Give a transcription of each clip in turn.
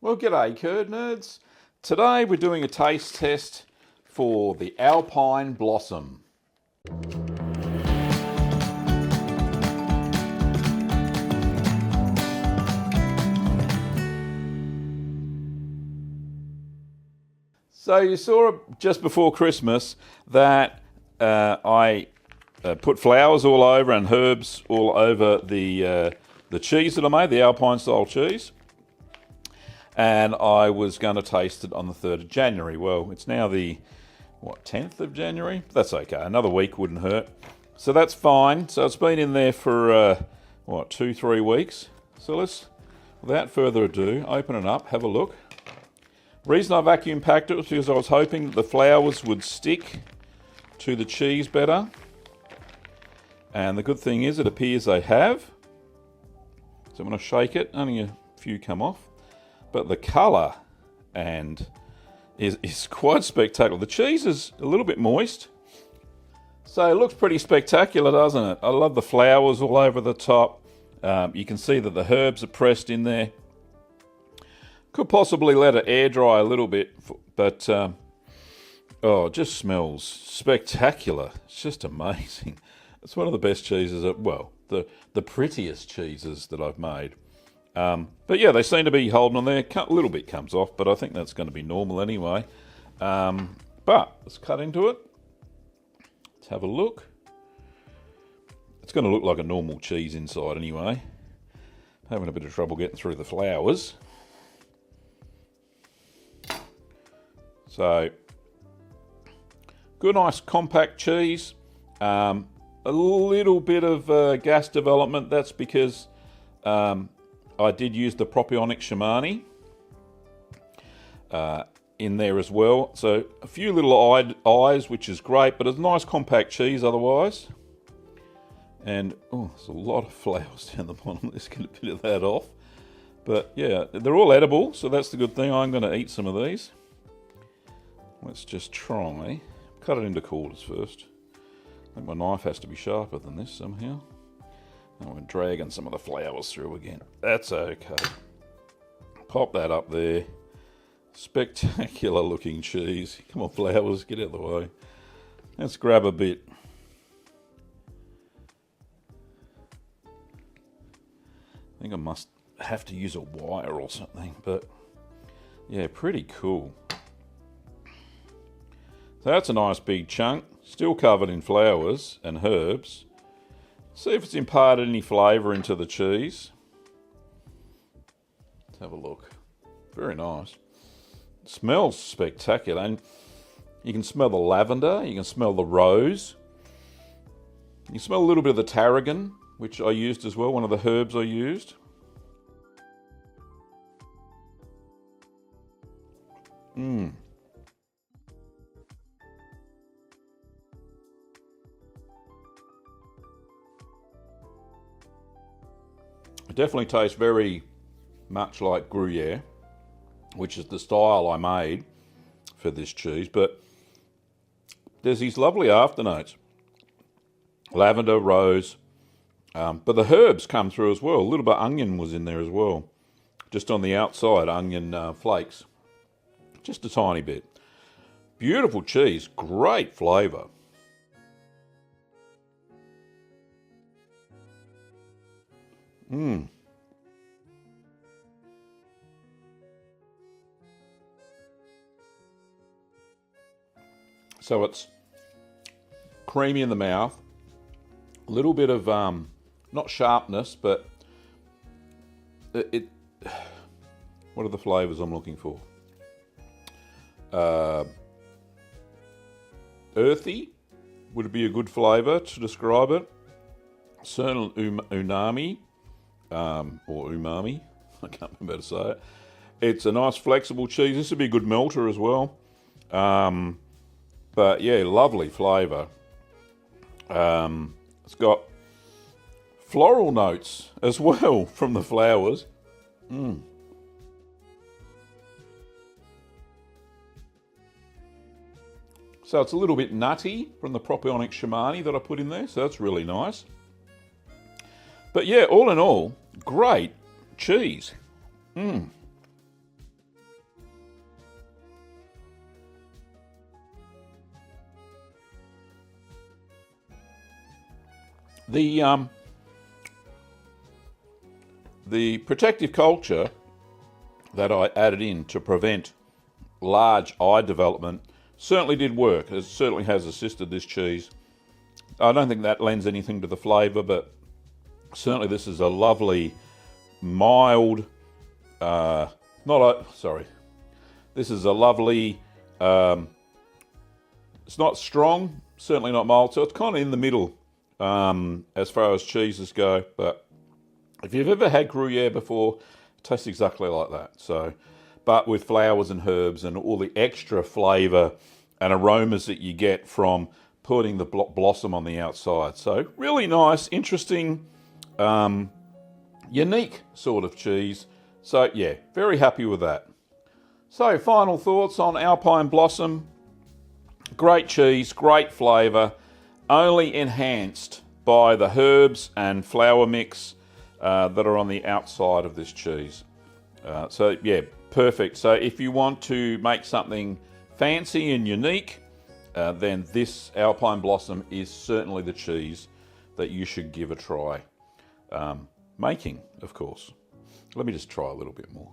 Well, g'day, curd nerds. Today we're doing a taste test for the Alpine Blossom. So you saw just before Christmas that I put flowers all over and herbs all over the cheese that I made, the Alpine style cheese. And I was going to taste it on the 3rd of January. Well, it's now the, 10th of January? That's okay. Another week wouldn't hurt. So that's fine. So it's been in there for, 2-3 weeks. So let's, without further ado, open it up, have a look. The reason I vacuum packed it was because I was hoping that the flowers would stick to the cheese better. And the good thing is it appears they have. So I'm going to shake it. Only a few come off. But the colour and is quite spectacular. The cheese is a little bit moist, so it looks pretty spectacular, doesn't it? I love the flowers all over the top. You can see that the herbs are pressed in there. Could possibly let it air dry a little bit, but it just smells spectacular. It's just amazing. It's one of the best cheeses, the prettiest cheeses that I've made. But yeah, they seem to be holding on there. A little bit comes off, but I think that's going to be normal anyway. But let's cut into it. Let's have a look. It's going to look like a normal cheese inside anyway. Having a bit of trouble getting through the flowers. So, good, nice, compact cheese. A little bit of gas development. That's because I did use the Propionic Shimani in there as well. So a few little eyes, which is great, but it's a nice compact cheese otherwise. And, there's a lot of flowers down the bottom. Let's get a bit of that off. But yeah, they're all edible, so that's the good thing. I'm going to eat some of these. Let's just try. Cut it into quarters first. I think my knife has to be sharper than this somehow. And we're dragging some of the flowers through again. That's okay. Pop that up there. Spectacular looking cheese. Come on, flowers, get out of the way. Let's grab a bit. I think I must have to use a wire or something, but yeah, pretty cool. So that's a nice big chunk, still covered in flowers and herbs. See if it's imparted any flavour into the cheese. Let's have a look. Very nice. It smells spectacular. And you can smell the lavender, you can smell the rose. You can smell a little bit of the tarragon, which I used as well, one of the herbs I used. It definitely tastes very much like Gruyere, which is the style I made for this cheese, but there's these lovely afternotes. Lavender, rose, but the herbs come through as well. A little bit of onion was in there as well, just on the outside, onion flakes, just a tiny bit. Beautiful cheese, great flavour. So it's creamy in the mouth, a little bit of not sharpness, but what are the flavours I'm looking for? Earthy would be a good flavour to describe it. Certainly umami. Or umami, I can't remember how to say it. It's a nice flexible cheese. This would be a good melter as well. But yeah, lovely flavour. It's got floral notes as well from the flowers. So it's a little bit nutty from the Propionic Shimani that I put in there, so that's really nice. But yeah, all in all, great cheese. The protective culture that I added in to prevent large eye development certainly did work. It certainly has assisted this cheese. I don't think that lends anything to the flavour, but certainly this is a lovely, mild, this is a lovely, it's not strong, certainly not mild, so it's kind of in the middle as far as cheeses go. But if you've ever had Gruyere before, it tastes exactly like that. So, but with flowers and herbs and all the extra flavour and aromas that you get from putting the blossom on the outside. So really nice, interesting, unique sort of cheese. So yeah, very happy with that. So final thoughts on Alpine Blossom. Great cheese, great flavour, only enhanced by the herbs and flour mix that are on the outside of this cheese. So yeah, perfect. So if you want to make something fancy and unique, then this Alpine Blossom is certainly the cheese that you should give a try making, of course. Let me just try a little bit more.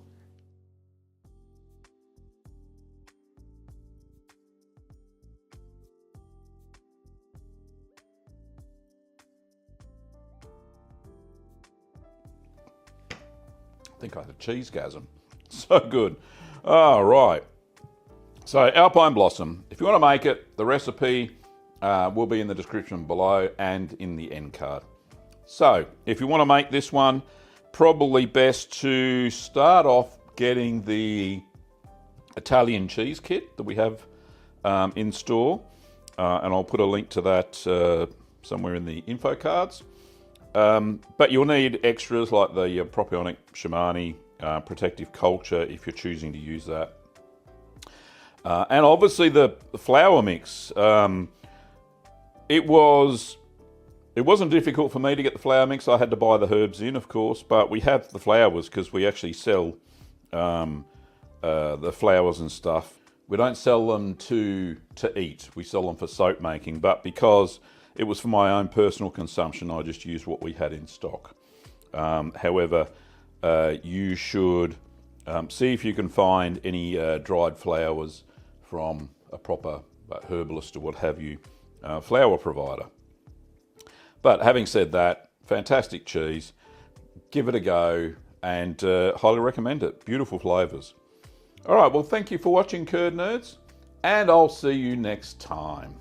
I think I had a cheesegasm. So good. All right. So Alpine Blossom, if you want to make it, the recipe will be in the description below and in the end card. So if you want to make this one, probably best to start off getting the Italian cheese kit that we have in store. And I'll put a link to that somewhere in the info cards. But you'll need extras like the propionic Shimani protective culture if you're choosing to use that. And obviously the flour mix. It wasn't difficult for me to get the flour mix. I had to buy the herbs in, of course, but we have the flowers because we actually sell the flowers and stuff. We don't sell them to eat. We sell them for soap making, but because it was for my own personal consumption, I just used what we had in stock. However, you should see if you can find any dried flowers from a proper herbalist or what have you flower provider. But having said that, fantastic cheese. Give it a go and highly recommend it. Beautiful flavours. All right, well, thank you for watching, Curd Nerds, and I'll see you next time.